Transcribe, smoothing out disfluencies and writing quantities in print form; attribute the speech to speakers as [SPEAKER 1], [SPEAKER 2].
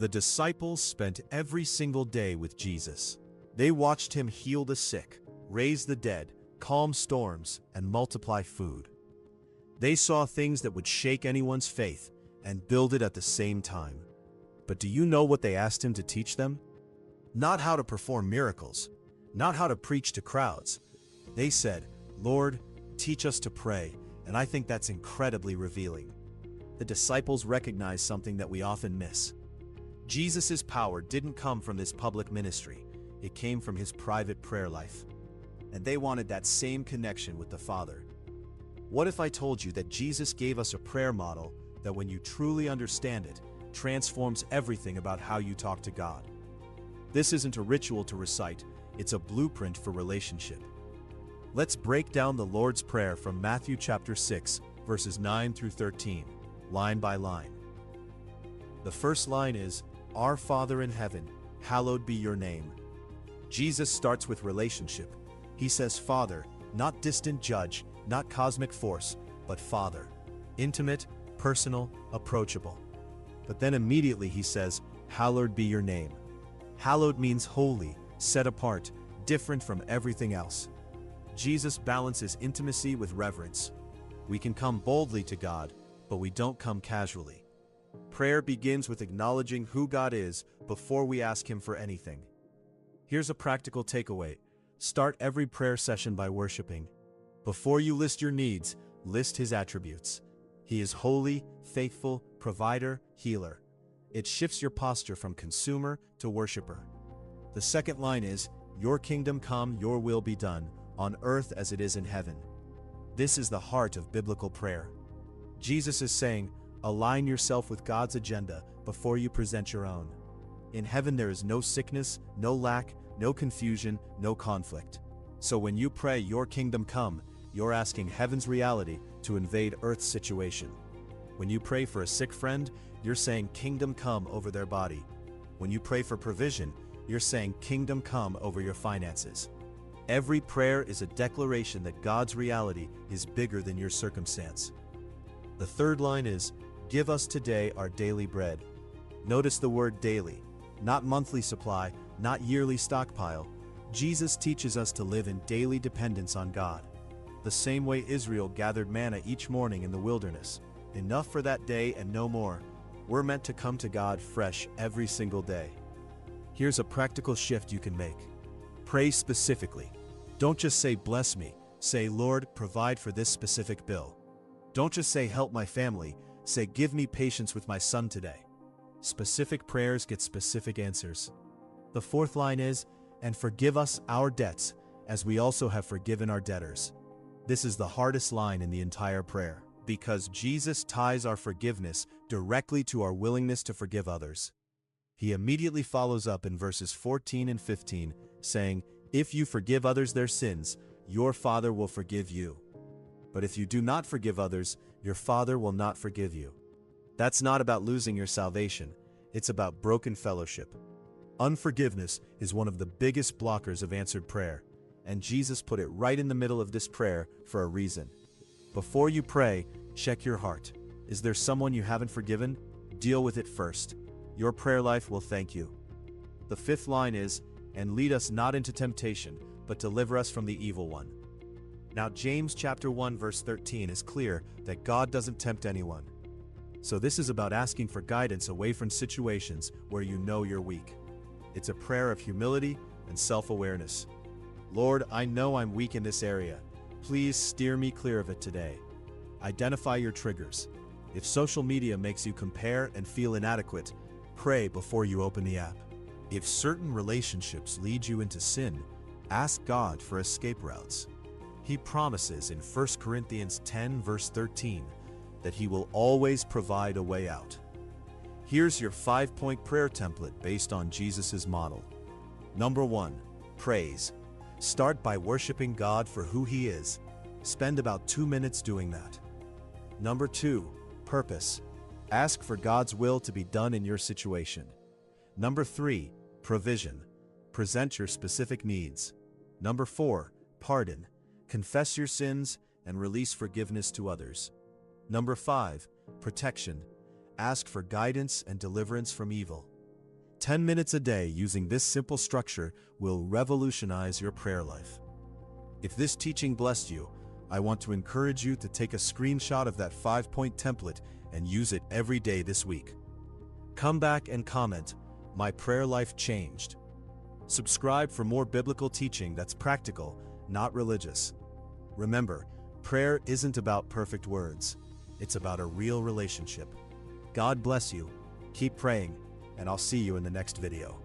[SPEAKER 1] The disciples spent every single day with Jesus. They watched him heal the sick, raise the dead, calm storms, and multiply food. They saw things that would shake anyone's faith and build it at the same time. But do you know what they asked him to teach them? Not how to perform miracles, not how to preach to crowds. They said, "Lord, teach us to pray," and I think that's incredibly revealing. The disciples recognized something that we often miss. Jesus' power didn't come from this public ministry, it came from his private prayer life. And they wanted that same connection with the Father. What if I told you that Jesus gave us a prayer model that, when you truly understand it, transforms everything about how you talk to God? This isn't a ritual to recite, it's a blueprint for relationship. Let's break down the Lord's Prayer from Matthew chapter 6, verses 9 through 13, line by line. The first line is, "Our Father in heaven, hallowed be your name." Jesus starts with relationship. He says Father, not distant judge, not cosmic force, but Father. Intimate, personal, approachable. But then immediately he says, "Hallowed be your name." Hallowed means holy, set apart, different from everything else. Jesus balances intimacy with reverence. We can come boldly to God, but we don't come casually. Prayer begins with acknowledging who God is before we ask him for anything. Here's a practical takeaway. Start every prayer session by worshiping. Before you list your needs, list his attributes. He is holy, faithful, provider, healer. It shifts your posture from consumer to worshiper. The second line is, "Your kingdom come, your will be done, on earth as it is in heaven." This is the heart of biblical prayer. Jesus is saying, align yourself with God's agenda before you present your own. In heaven there is no sickness, no lack, no confusion, no conflict. So when you pray, "Your kingdom come," you're asking heaven's reality to invade earth's situation. When you pray for a sick friend, you're saying, "Kingdom come" over their body. When you pray for provision, you're saying, "Kingdom come" over your finances. Every prayer is a declaration that God's reality is bigger than your circumstance. The third line is, "Give us today our daily bread." Notice the word daily, not monthly supply, not yearly stockpile. Jesus teaches us to live in daily dependence on God. The same way Israel gathered manna each morning in the wilderness, enough for that day and no more, we're meant to come to God fresh every single day. Here's a practical shift you can make. Pray specifically. Don't just say, "Bless me." Say, "Lord, provide for this specific bill." Don't just say, "Help my family." Say, "Give me patience with my son today." Specific prayers get specific answers. The fourth line is, "And forgive us our debts, as we also have forgiven our debtors." This is the hardest line in the entire prayer, because Jesus ties our forgiveness directly to our willingness to forgive others. He immediately follows up in verses 14 and 15, saying, "If you forgive others their sins, your Father will forgive you. But if you do not forgive others, your Father will not forgive you." That's not about losing your salvation, it's about broken fellowship. Unforgiveness is one of the biggest blockers of answered prayer, and Jesus put it right in the middle of this prayer for a reason. Before you pray, check your heart. Is there someone you haven't forgiven? Deal with it first. Your prayer life will thank you. The fifth line is, "And lead us not into temptation, but deliver us from the evil one." Now James chapter 1 verse 13 is clear that God doesn't tempt anyone. So this is about asking for guidance away from situations where you know you're weak. It's a prayer of humility and self-awareness. "Lord, I know I'm weak in this area. Please steer me clear of it today." Identify your triggers. If social media makes you compare and feel inadequate, pray before you open the app. If certain relationships lead you into sin, ask God for escape routes. He promises in 1 Corinthians 10 verse 13 that he will always provide a way out. Here's your 5-point prayer template based on Jesus' model. Number 1, praise. Start by worshiping God for who he is. Spend about 2 minutes doing that. Number 2, purpose. Ask for God's will to be done in your situation. Number 3, provision. Present your specific needs. Number 4, pardon. Confess your sins and release forgiveness to others. Number 5, protection. Ask for guidance and deliverance from evil. 10 minutes a day using this simple structure will revolutionize your prayer life. If this teaching blessed you, I want to encourage you to take a screenshot of that 5-point template and use it every day this week. Come back and comment, "My prayer life changed." Subscribe for more biblical teaching that's practical, not religious. Remember, prayer isn't about perfect words. It's about a real relationship. God bless you. Keep praying, and I'll see you in the next video.